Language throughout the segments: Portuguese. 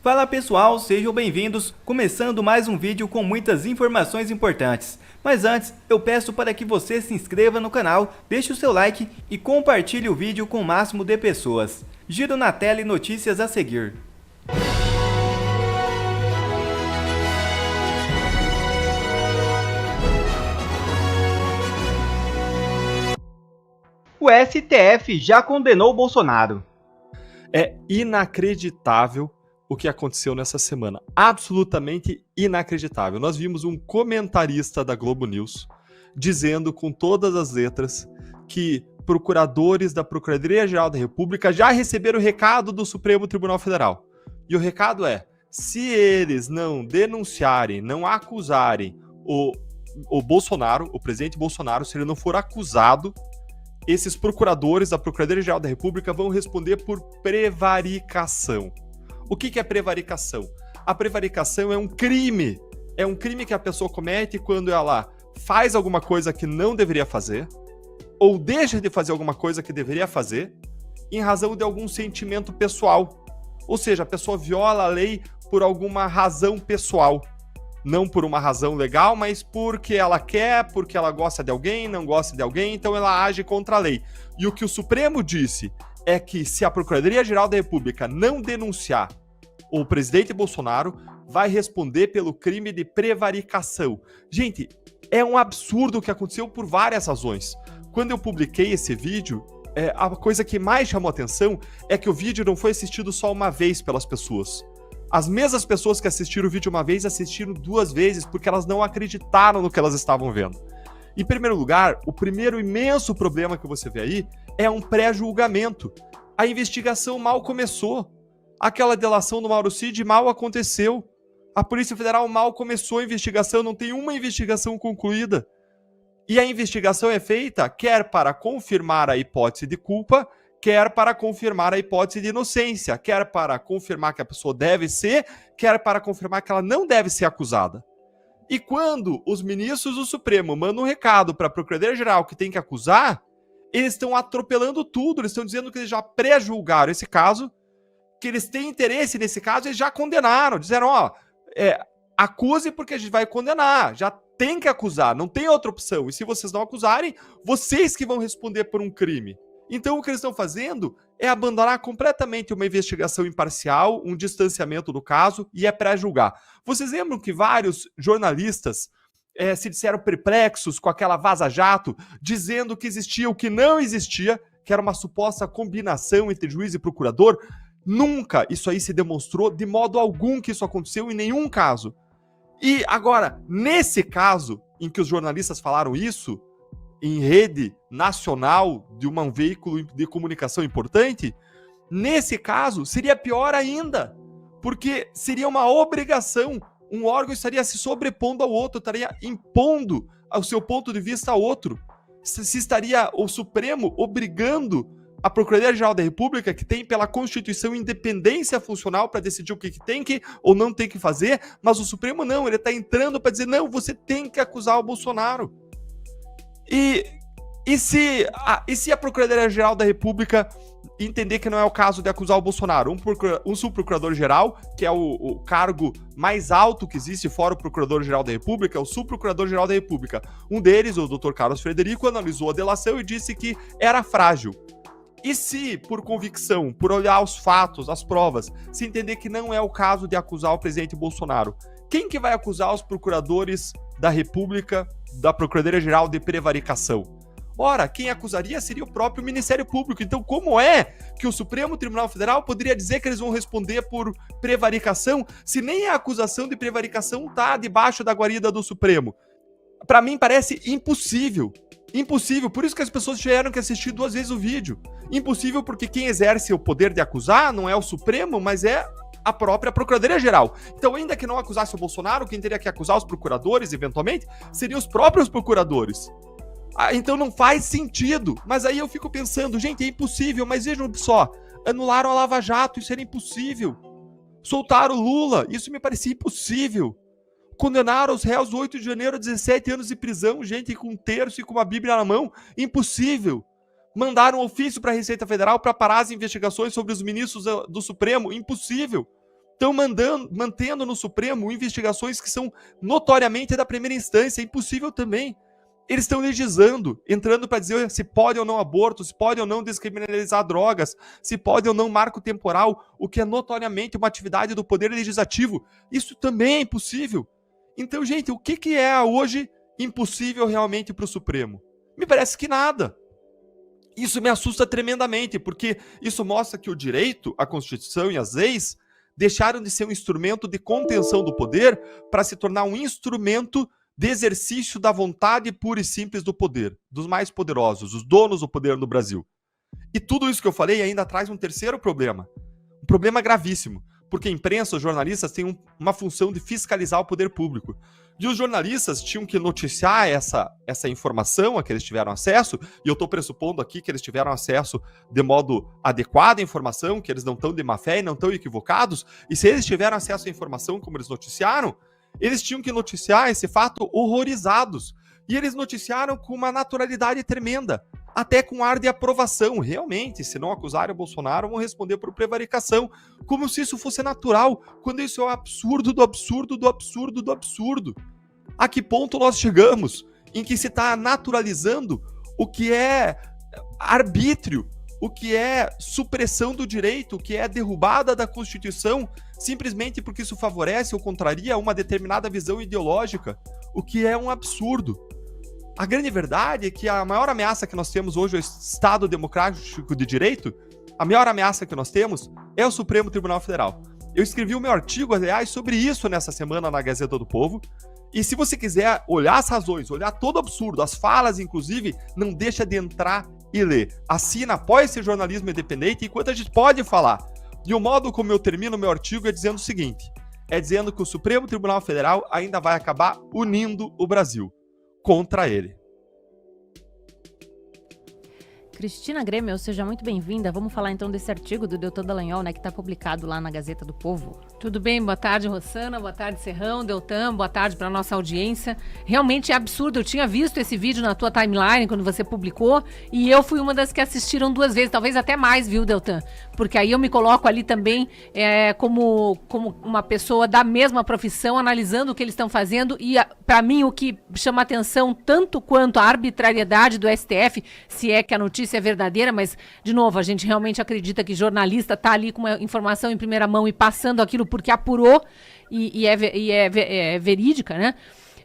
Fala pessoal, sejam bem-vindos, começando mais um vídeo com muitas informações importantes. Mas antes, eu peço para que você se inscreva no canal, deixe o seu like e compartilhe o vídeo com o máximo de pessoas. Giro na tela e notícias a seguir. O STF já condenou Bolsonaro. É inacreditável o que aconteceu nessa semana. Absolutamente inacreditável. Nós vimos um comentarista da Globo News dizendo com todas as letras que procuradores da Procuradoria-Geral da República já receberam o recado do Supremo Tribunal Federal. E o recado é: se eles não denunciarem, não acusarem o Bolsonaro, o presidente Bolsonaro, se ele não for acusado, esses procuradores da Procuradoria-Geral da República vão responder por prevaricação. O que é prevaricação? A prevaricação é um crime. É um crime que a pessoa comete quando ela faz alguma coisa que não deveria fazer, ou deixa de fazer alguma coisa que deveria fazer, em razão de algum sentimento pessoal. Ou seja, a pessoa viola a lei por alguma razão pessoal. Não por uma razão legal, mas porque ela quer, porque ela gosta de alguém, não gosta de alguém, então ela age contra a lei. E o que o Supremo disse é que se a Procuradoria-Geral da República não denunciar o presidente Bolsonaro, vai responder pelo crime de prevaricação. Gente, é um absurdo o que aconteceu por várias razões. Quando eu publiquei esse vídeo, a coisa que mais chamou atenção é que o vídeo não foi assistido só uma vez pelas pessoas. As mesmas pessoas que assistiram o vídeo uma vez, assistiram duas vezes, porque elas não acreditaram no que elas estavam vendo. Em primeiro lugar, o primeiro imenso problema que você vê aí é um pré-julgamento. A investigação mal começou. Aquela delação do Mauro Cid mal aconteceu. A Polícia Federal mal começou a investigação, não tem uma investigação concluída. E a investigação é feita quer para confirmar a hipótese de culpa, quer para confirmar a hipótese de inocência, quer para confirmar que a pessoa deve ser, quer para confirmar que ela não deve ser acusada. E quando os ministros do Supremo mandam um recado para a Procuradoria-Geral que tem que acusar, eles estão atropelando tudo, eles estão dizendo que eles já pré-julgaram esse caso, que eles têm interesse nesse caso, eles já condenaram, disseram, acuse porque a gente vai condenar, já tem que acusar, não tem outra opção, e se vocês não acusarem, vocês que vão responder por um crime. Então o que eles estão fazendo é abandonar completamente uma investigação imparcial, um distanciamento do caso e é pré-julgar. Vocês lembram que vários jornalistas se disseram perplexos com aquela vaza-jato, dizendo que existia o que não existia, que era uma suposta combinação entre juiz e procurador? Nunca isso aí se demonstrou, de modo algum que isso aconteceu em nenhum caso. E agora, nesse caso em que os jornalistas falaram isso, em rede nacional de um veículo de comunicação importante, nesse caso seria pior ainda, porque seria uma obrigação, um órgão estaria se sobrepondo ao outro, estaria impondo o seu ponto de vista a outro, se estaria o Supremo obrigando a Procuradoria-Geral da República, que tem pela Constituição independência funcional para decidir o que tem que ou não tem que fazer, mas o Supremo não, ele está entrando para dizer, não, você tem que acusar o Bolsonaro. E se a Procuradoria-Geral da República entender que não é o caso de acusar o Bolsonaro, um subprocurador-geral, que é o cargo mais alto que existe fora o Procurador-Geral da República, é o subprocurador-geral da República. Um deles, o Dr. Carlos Frederico, analisou a delação e disse que era frágil. E se, por convicção, por olhar os fatos, as provas, se entender que não é o caso de acusar o presidente Bolsonaro, quem que vai acusar os procuradores da República, da Procuradoria-Geral de prevaricação? Ora, quem acusaria seria o próprio Ministério Público. Então, como é que o Supremo Tribunal Federal poderia dizer que eles vão responder por prevaricação, se nem a acusação de prevaricação está debaixo da guarida do Supremo? Para mim, parece impossível. Impossível, por isso que as pessoas tiveram que assistir duas vezes o vídeo. Impossível porque quem exerce o poder de acusar não é o Supremo, mas é a própria Procuradoria-Geral. Então, ainda que não acusasse o Bolsonaro, quem teria que acusar os procuradores, eventualmente, seriam os próprios procuradores. Então não faz sentido. Mas aí eu fico pensando, gente, é impossível, mas vejam só, anularam a Lava Jato, isso era impossível. Soltaram o Lula, isso me parecia impossível. Condenaram os réus do 8 de janeiro a 17 anos de prisão, gente com um terço e com uma bíblia na mão, impossível. Mandaram um ofício para a Receita Federal para parar as investigações sobre os ministros do Supremo, impossível. estão mantendo no Supremo investigações que são notoriamente da primeira instância, é impossível também. Eles estão legislando, entrando para dizer se pode ou não aborto, se pode ou não descriminalizar drogas, se pode ou não marco temporal, o que é notoriamente uma atividade do Poder Legislativo. Isso também é impossível. Então, gente, o que é hoje impossível realmente para o Supremo? Me parece que nada. Isso me assusta tremendamente, porque isso mostra que o direito, a Constituição e as leis deixaram de ser um instrumento de contenção do poder para se tornar um instrumento de exercício da vontade pura e simples do poder, dos mais poderosos, os donos do poder no Brasil. E tudo isso que eu falei ainda traz um terceiro problema, um problema gravíssimo, porque a imprensa, os jornalistas têm uma função de fiscalizar o poder público. E os jornalistas tinham que noticiar essa informação a que eles tiveram acesso, e eu estou pressupondo aqui que eles tiveram acesso de modo adequado à informação, que eles não estão de má fé e não estão equivocados, e se eles tiveram acesso à informação como eles noticiaram, eles tinham que noticiar esse fato horrorizados. E eles noticiaram com uma naturalidade tremenda, até com ar de aprovação. Realmente, se não acusarem o Bolsonaro, vão responder por prevaricação, como se isso fosse natural, quando isso é um absurdo do absurdo do absurdo do absurdo. A que ponto nós chegamos em que se está naturalizando o que é arbítrio, o que é supressão do direito, o que é derrubada da Constituição, simplesmente porque isso favorece ou contraria uma determinada visão ideológica, o que é um absurdo. A grande verdade é que a maior ameaça que nós temos hoje ao Estado Democrático de Direito, a maior ameaça que nós temos é o Supremo Tribunal Federal. Eu escrevi o meu artigo, aliás, sobre isso nessa semana na Gazeta do Povo, e se você quiser olhar as razões, olhar todo o absurdo, as falas, inclusive, não deixa de entrar e ler. Assina, apoia esse jornalismo independente, enquanto a gente pode falar. E o modo como eu termino o meu artigo é dizendo o seguinte, é dizendo que o Supremo Tribunal Federal ainda vai acabar unindo o Brasil contra ele. Cristina Grêmio, seja muito bem-vinda. Vamos falar então desse artigo do Deltan Dallagnol, né, que está publicado lá na Gazeta do Povo. Tudo bem, boa tarde, Rossana, boa tarde, Serrão, Deltan, boa tarde para nossa audiência. Realmente é absurdo, eu tinha visto esse vídeo na tua timeline quando você publicou e eu fui uma das que assistiram 2 vezes, talvez até mais, viu, Deltan? Porque aí eu me coloco ali também como uma pessoa da mesma profissão, analisando o que eles estão fazendo e, para mim, o que chama atenção tanto quanto a arbitrariedade do STF, se é que a notícia é verdadeira, mas, de novo, a gente realmente acredita que jornalista está ali com uma informação em primeira mão e passando aquilo porque apurou e é verídica, né?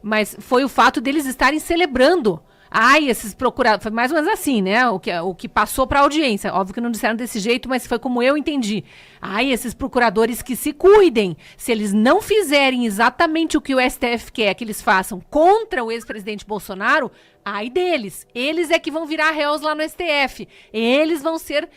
Mas foi o fato deles estarem celebrando. Ai, esses procuradores... Foi mais ou menos assim, né? O que passou para a audiência. Óbvio que não disseram desse jeito, mas foi como eu entendi. Ai, esses procuradores que se cuidem. Se eles não fizerem exatamente o que o STF quer que eles façam contra o ex-presidente Bolsonaro, ai deles. Eles é que vão virar réus lá no STF. Eles vão ser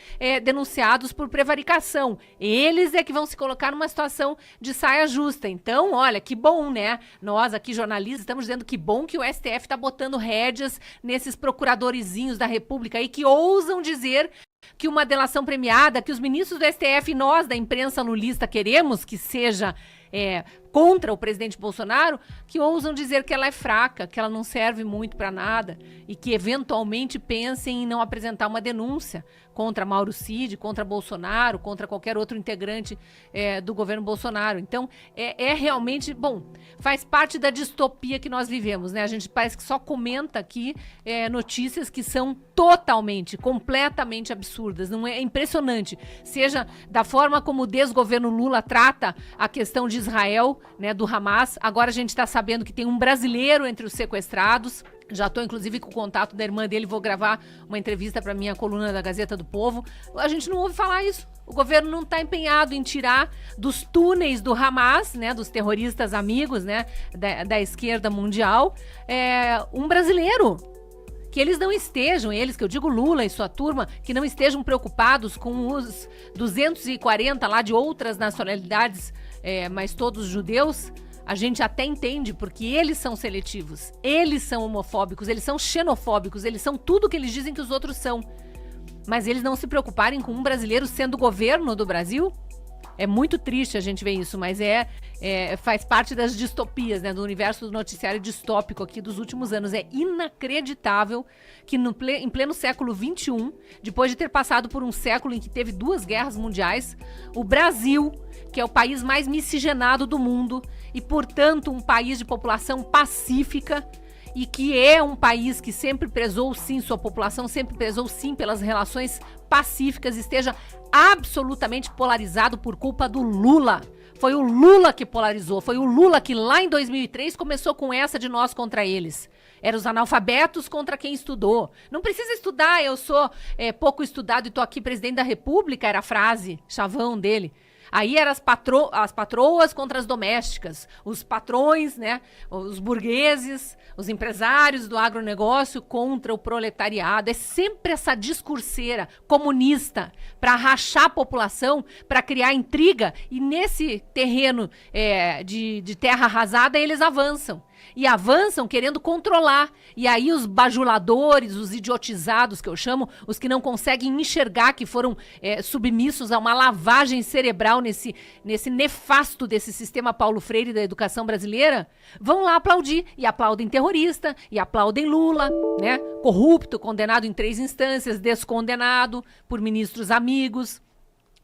denunciados por prevaricação. Eles é que vão se colocar numa situação de saia justa. Então, olha, que bom, né? Nós aqui, jornalistas, estamos dizendo que bom que o STF está botando rédeas nesses procuradorizinhos da República aí que ousam dizer que uma delação premiada, que os ministros do STF e nós da imprensa lulista queremos que seja contra o presidente Bolsonaro, que ousam dizer que ela é fraca, que ela não serve muito para nada e que eventualmente pensem em não apresentar uma denúncia contra Mauro Cid, contra Bolsonaro, contra qualquer outro integrante do governo Bolsonaro. Então, realmente, bom, faz parte da distopia que nós vivemos, né? A gente parece que só comenta aqui notícias que são totalmente, completamente absurdas. Não é impressionante. Seja da forma como o desgoverno Lula trata a questão de Israel, né, do Hamas. Agora a gente está sabendo que tem um brasileiro entre os sequestrados. Já estou, inclusive, com o contato da irmã dele. Vou gravar uma entrevista para minha coluna da Gazeta do Povo. A gente não ouve falar isso. O governo não está empenhado em tirar dos túneis do Hamas, né, dos terroristas amigos, né, da esquerda mundial, um brasileiro. Que eles não estejam, eles, que eu digo Lula e sua turma, que não estejam preocupados com os 240 lá de outras nacionalidades, mas todos judeus, a gente até entende, porque eles são seletivos, eles são homofóbicos, eles são xenofóbicos, eles são tudo que eles dizem que os outros são. Mas eles não se preocuparem com um brasileiro sendo o governo do Brasil? É muito triste a gente ver isso, mas faz parte das distopias, né, do universo do noticiário distópico aqui dos últimos anos. É inacreditável que em pleno século XXI, depois de ter passado por um século em que teve 2 guerras mundiais, o Brasil, que é o país mais miscigenado do mundo e, portanto, um país de população pacífica, e que é um país que sempre prezou sim, sua população sempre prezou sim pelas relações pacíficas, esteja absolutamente polarizado por culpa do Lula. Foi o Lula que polarizou, foi o Lula que lá em 2003 começou com essa de nós contra eles. Eram os analfabetos contra quem estudou. Não precisa estudar, eu sou pouco estudado e tô aqui presidente da República, era a frase chavão dele. Aí eram as patroas contra as domésticas, os patrões, né, os burgueses, os empresários do agronegócio contra o proletariado. É sempre essa discurseira comunista para rachar a população, para criar intriga. E nesse terreno de terra arrasada, eles avançam. E avançam querendo controlar. E aí os bajuladores, os idiotizados, que eu chamo, os que não conseguem enxergar que foram submissos a uma lavagem cerebral nesse nefasto desse sistema Paulo Freire da educação brasileira, vão lá aplaudir. E aplaudem terrorista, e aplaudem Lula, né? Corrupto, condenado em 3 instâncias, descondenado por ministros amigos,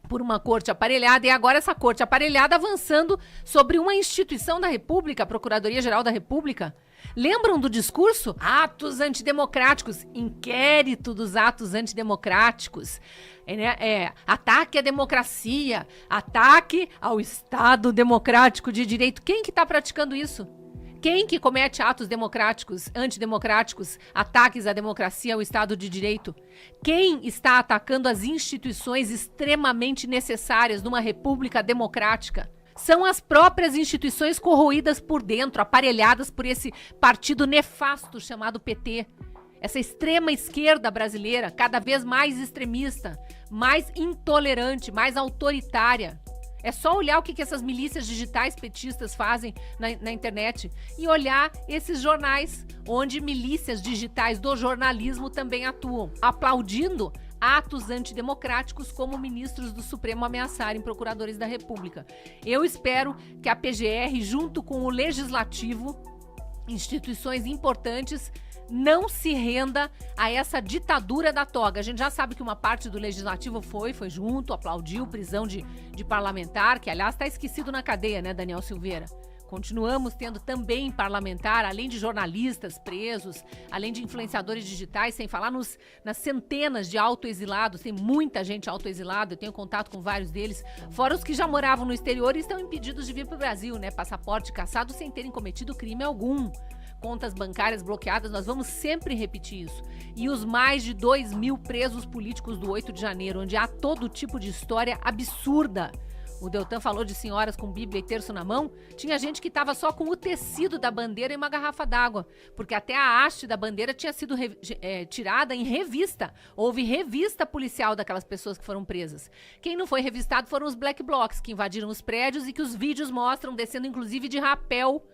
por uma corte aparelhada, e agora essa corte aparelhada avançando sobre uma instituição da República, a Procuradoria-Geral da República. Lembram do discurso? Atos antidemocráticos, inquérito dos atos antidemocráticos, ataque à democracia, ataque ao Estado democrático de direito. Quem que está praticando isso? Quem que comete atos democráticos, antidemocráticos, ataques à democracia, ao Estado de Direito? Quem está atacando as instituições extremamente necessárias numa república democrática? São as próprias instituições corroídas por dentro, aparelhadas por esse partido nefasto chamado PT. Essa extrema esquerda brasileira, cada vez mais extremista, mais intolerante, mais autoritária. É só olhar o que essas milícias digitais petistas fazem na internet e olhar esses jornais onde milícias digitais do jornalismo também atuam, aplaudindo atos antidemocráticos como ministros do Supremo ameaçarem procuradores da República. Eu espero que a PGR, junto com o Legislativo, instituições importantes, não se renda a essa ditadura da toga. A gente já sabe que uma parte do Legislativo foi junto, aplaudiu prisão de parlamentar, que aliás está esquecido na cadeia, né, Daniel Silveira? Continuamos tendo também parlamentar, além de jornalistas presos, além de influenciadores digitais, sem falar nas centenas de autoexilados, tem muita gente autoexilada, eu tenho contato com vários deles, fora os que já moravam no exterior e estão impedidos de vir para o Brasil, né? Passaporte cassado sem terem cometido crime algum. Contas bancárias bloqueadas, nós vamos sempre repetir isso. E os mais de 2.000 presos políticos do 8 de janeiro, onde há todo tipo de história absurda. O Deltan falou de senhoras com Bíblia e terço na mão. Tinha gente que estava só com o tecido da bandeira e uma garrafa d'água, porque até a haste da bandeira tinha sido tirada em revista. Houve revista policial daquelas pessoas que foram presas. Quem não foi revistado foram os black blocs, que invadiram os prédios e que os vídeos mostram descendo inclusive de rapel,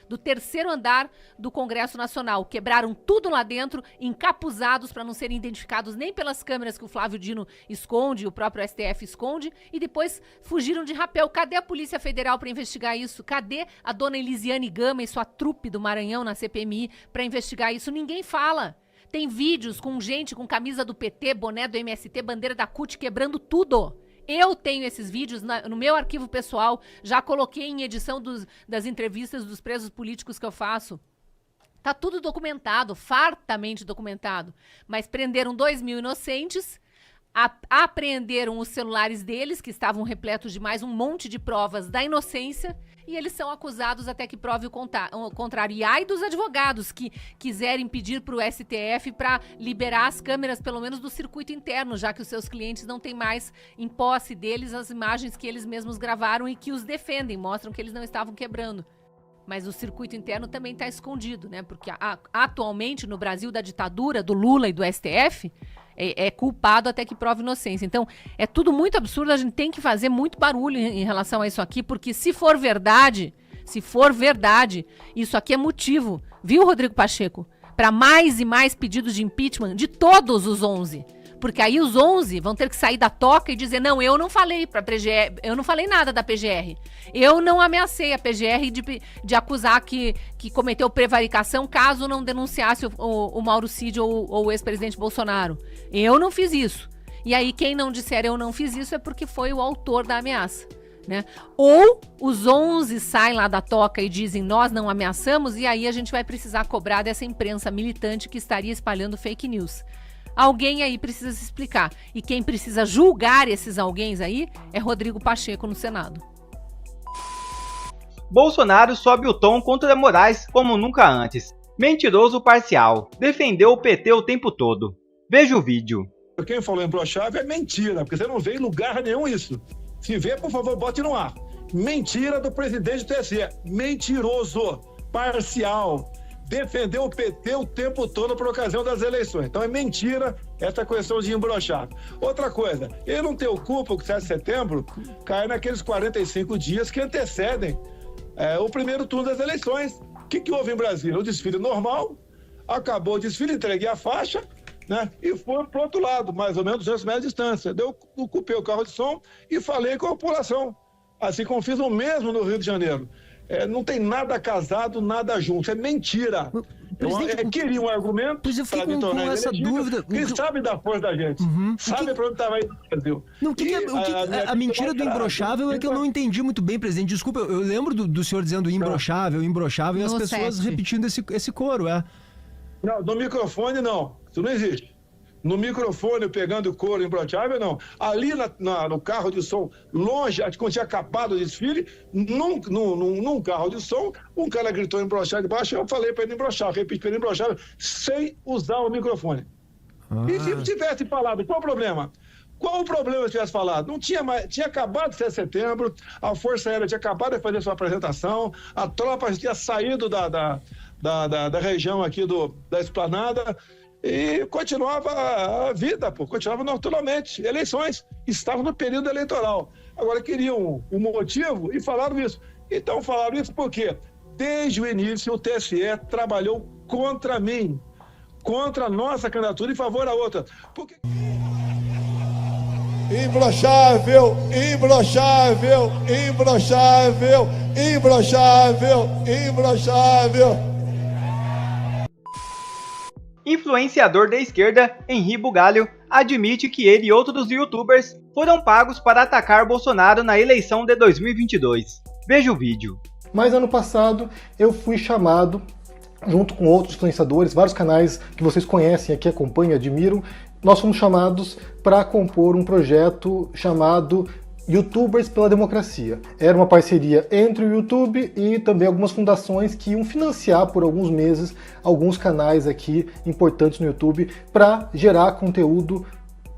do 3º andar do Congresso Nacional. Quebraram tudo lá dentro, encapuzados para não serem identificados nem pelas câmeras que o Flávio Dino esconde, o próprio STF esconde, e depois fugiram de rapel. Cadê a Polícia Federal para investigar isso? Cadê a dona Elisiane Gama e sua trupe do Maranhão na CPMI para investigar isso? Ninguém fala. Tem vídeos com gente com camisa do PT, boné do MST, bandeira da CUT, quebrando tudo. Eu tenho esses vídeos no meu arquivo pessoal, já coloquei em edição das entrevistas dos presos políticos que eu faço. Tá tudo documentado, fartamente documentado. Mas prenderam 2.000 inocentes, apreenderam os celulares deles, que estavam repletos de mais um monte de provas da inocência, e eles são acusados até que prove o contrário. E ai dos advogados que quiserem pedir para o STF para liberar as câmeras, pelo menos do circuito interno, já que os seus clientes não têm mais em posse deles as imagens que eles mesmos gravaram e que os defendem, mostram que eles não estavam quebrando. Mas o circuito interno também está escondido, né? Porque atualmente no Brasil da ditadura do Lula e do STF é culpado até que prove inocência. Então é tudo muito absurdo, a gente tem que fazer muito barulho em relação a isso aqui, porque se for verdade, isso aqui é motivo, viu, Rodrigo Pacheco? Para mais e mais pedidos de impeachment de todos os 11. Porque aí os 11 vão ter que sair da toca e dizer, não, eu não falei pra PGR, eu não falei nada da PGR. Eu não ameacei a PGR de acusar que cometeu prevaricação caso não denunciasse o Mauro Cid ou o ex-presidente Bolsonaro. Eu não fiz isso. E aí quem não disser eu não fiz isso é porque foi o autor da ameaça. Né? Ou os 11 saem lá da toca e dizem nós não ameaçamos, e aí a gente vai precisar cobrar dessa imprensa militante que estaria espalhando fake news. Alguém aí precisa se explicar. E quem precisa julgar esses alguém aí é Rodrigo Pacheco no Senado. Bolsonaro sobe o tom contra Moraes como nunca antes. Mentiroso parcial. Defendeu o PT o tempo todo. Veja o vídeo. Quem falou imbrochável é mentira, porque você não vê em lugar nenhum isso. Se vê, por favor, bote no ar. Mentira do presidente do TSE. Mentiroso, parcial. Defendeu o PT o tempo todo por ocasião das eleições. Então é mentira essa questão de imbrochável. Outra coisa, ele não tem culpa que o 7 de setembro cai naqueles 45 dias que antecedem o primeiro turno das eleições. O que houve em Brasília? O desfile normal, acabou o desfile, entreguei a faixa, né? E foi pro outro lado, mais ou menos 200 metros de distância. Eu ocupei o carro de som e falei com a população. Assim como fiz o mesmo no Rio de Janeiro. Não tem nada casado, nada junto. É mentira. Queria um argumento. Pois eu fico com essa dúvida. Quem sabe da força da gente? Sabe para onde estava indo no Brasil. A mentira do imbrochável é que eu não entendi muito bem, presidente. Desculpa, eu lembro do senhor dizendo imbrochável, e as pessoas repetindo esse coro, Não, no microfone não. Isso não existe. No microfone, pegando couro imbrochável, não. Ali no carro de som, longe, quando tinha acabado o desfile, num carro de som, um cara gritou imbrochável de baixo, eu falei para ele imbrochável, repeti para ele imbrochável, sem usar o microfone. E se tivesse falado, qual o problema? Qual o problema se tivesse falado? Não tinha mais, tinha acabado de 7 de setembro, a Força Aérea tinha acabado de fazer sua apresentação, a tropa tinha saído da região aqui da Esplanada, e continuava a vida, continuava naturalmente. Eleições, estavam no período eleitoral. Agora queriam um motivo e falaram isso. Então falaram isso porque, desde o início, o TSE trabalhou contra mim, contra a nossa candidatura em favor da outra. Porque... Imbrochável, imbrochável, imbrochável, imbrochável, imbrochável. Influenciador da esquerda, Henri Bugalho, admite que ele e outros youtubers foram pagos para atacar Bolsonaro na eleição de 2022. Veja o vídeo. Mas ano passado eu fui chamado, junto com outros influenciadores, vários canais que vocês conhecem aqui, acompanham, admiram, nós fomos chamados para compor um projeto chamado YouTubers pela Democracia. Era uma parceria entre o YouTube e também algumas fundações que iam financiar por alguns meses alguns canais aqui importantes no YouTube para gerar conteúdo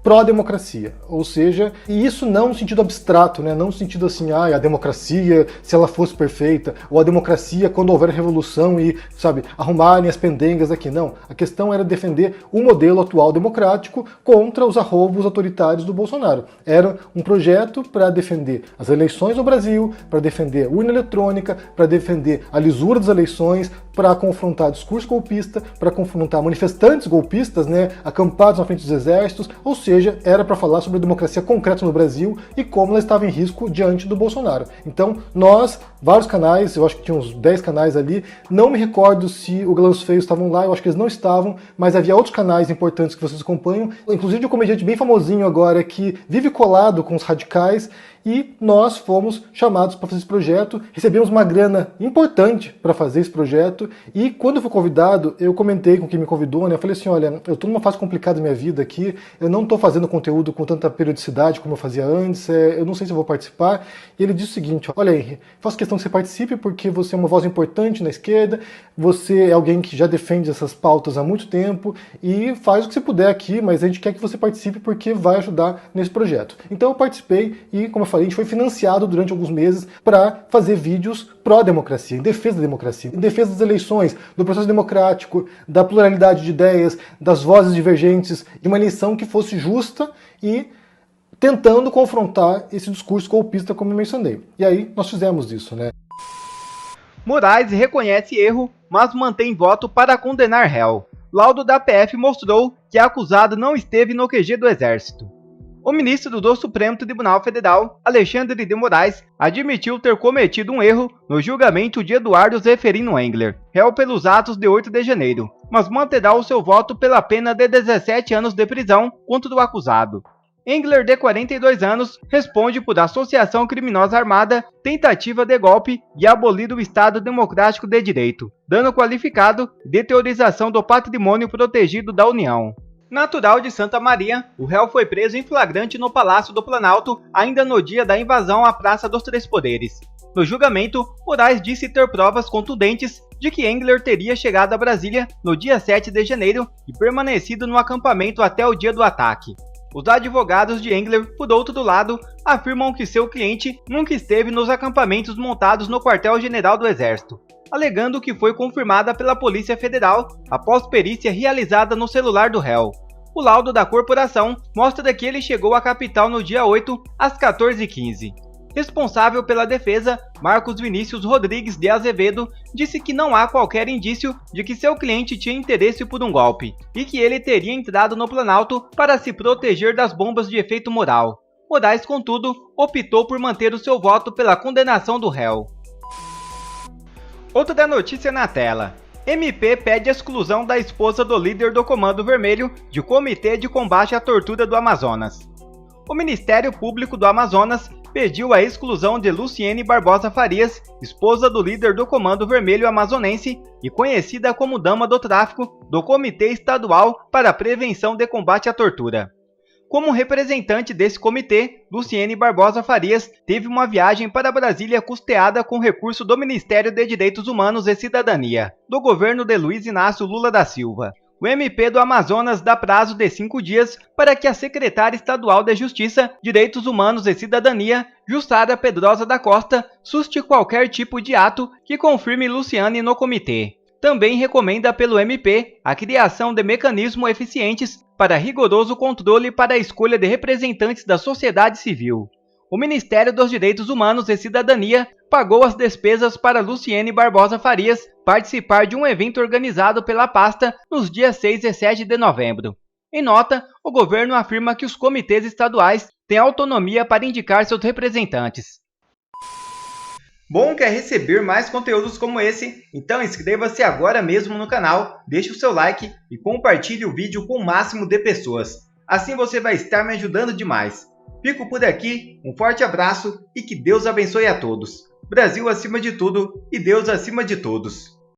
pró-democracia, ou seja, e isso não no sentido abstrato, né? Não no sentido assim, a democracia, se ela fosse perfeita, ou a democracia quando houver revolução e, sabe, arrumarem as pendengas aqui, não. A questão era defender o modelo atual democrático contra os arroubos autoritários do Bolsonaro. Era um projeto para defender as eleições no Brasil, para defender urna eletrônica, para defender a lisura das eleições, para confrontar discurso golpista, para confrontar manifestantes golpistas, né, acampados na frente dos exércitos, ou seja, era para falar sobre a democracia concreta no Brasil e como ela estava em risco diante do Bolsonaro. Então, nós, vários canais, eu acho que tinha uns 10 canais ali, não me recordo se o Galãs Feios estavam lá, eu acho que eles não estavam, mas havia outros canais importantes que vocês acompanham, inclusive de um comediante bem famosinho agora que vive colado com os radicais, e nós fomos chamados para fazer esse projeto, recebemos uma grana importante para fazer esse projeto, e quando eu fui convidado, eu comentei com quem me convidou, né, eu falei assim, olha, eu estou numa fase complicada da minha vida aqui, eu não estou fazendo conteúdo com tanta periodicidade como eu fazia antes, eu não sei se eu vou participar, e ele disse o seguinte, olha Henri, faço questão que você participe porque você é uma voz importante na esquerda, você é alguém que já defende essas pautas há muito tempo, e faz o que você puder aqui, mas a gente quer que você participe porque vai ajudar nesse projeto. Então eu participei, e como eu falei, a gente foi financiado durante alguns meses para fazer vídeos pró-democracia, em defesa da democracia, em defesa das eleições, do processo democrático, da pluralidade de ideias, das vozes divergentes, de uma eleição que fosse justa e tentando confrontar esse discurso golpista, como eu mencionei. E aí nós fizemos isso, né? Moraes reconhece erro, mas mantém voto para condenar réu. laudo da PF mostrou que a acusada não esteve no QG do Exército. O ministro do Supremo Tribunal Federal, Alexandre de Moraes, admitiu ter cometido um erro no julgamento de Eduardo Zeferino Engler, réu pelos atos de 8 de janeiro, mas manterá o seu voto pela pena de 17 anos de prisão contra o acusado. Engler, de 42 anos, responde por associação criminosa armada, tentativa de golpe e abolir o Estado Democrático de Direito, dano qualificado e deteriorização do patrimônio protegido da União. Natural de Santa Maria, o réu foi preso em flagrante no Palácio do Planalto ainda no dia da invasão à Praça dos Três Poderes. No julgamento, Moraes disse ter provas contundentes de que Engler teria chegado a Brasília no dia 7 de janeiro e permanecido no acampamento até o dia do ataque. Os advogados de Engler, por outro lado, afirmam que seu cliente nunca esteve nos acampamentos montados no quartel-general do Exército, alegando que foi confirmada pela Polícia Federal após perícia realizada no celular do réu. O laudo da corporação mostra que ele chegou à capital no dia 8, às 14h15. Responsável pela defesa, Marcos Vinícius Rodrigues de Azevedo, disse que não há qualquer indício de que seu cliente tinha interesse por um golpe e que ele teria entrado no Planalto para se proteger das bombas de efeito moral. Moraes, contudo, optou por manter o seu voto pela condenação do réu. Outra notícia na tela. MP pede exclusão da esposa do líder do Comando Vermelho de Comitê de Combate à Tortura do Amazonas. O Ministério Público do Amazonas pediu a exclusão de Luciene Barbosa Farias, esposa do líder do Comando Vermelho amazonense e conhecida como Dama do Tráfico, do Comitê Estadual para a Prevenção de Combate à Tortura. Como representante desse comitê, Luciene Barbosa Farias teve uma viagem para Brasília custeada com recurso do Ministério de Direitos Humanos e Cidadania, do governo de Luiz Inácio Lula da Silva. O MP do Amazonas dá prazo de 5 dias para que a secretária estadual de Justiça, Direitos Humanos e Cidadania, Jussara Pedrosa da Costa, suste qualquer tipo de ato que confirme Luciane no comitê. Também recomenda pelo MP a criação de mecanismos eficientes para rigoroso controle para a escolha de representantes da sociedade civil. O Ministério dos Direitos Humanos e Cidadania pagou as despesas para Luciene Barbosa Farias participar de um evento organizado pela pasta nos dias 6 e 7 de novembro. Em nota, o governo afirma que os comitês estaduais têm autonomia para indicar seus representantes. Bom, quer receber mais conteúdos como esse? Então inscreva-se agora mesmo no canal, deixe o seu like e compartilhe o vídeo com o máximo de pessoas. Assim você vai estar me ajudando demais. Fico por aqui, um forte abraço e que Deus abençoe a todos. Brasil acima de tudo e Deus acima de todos.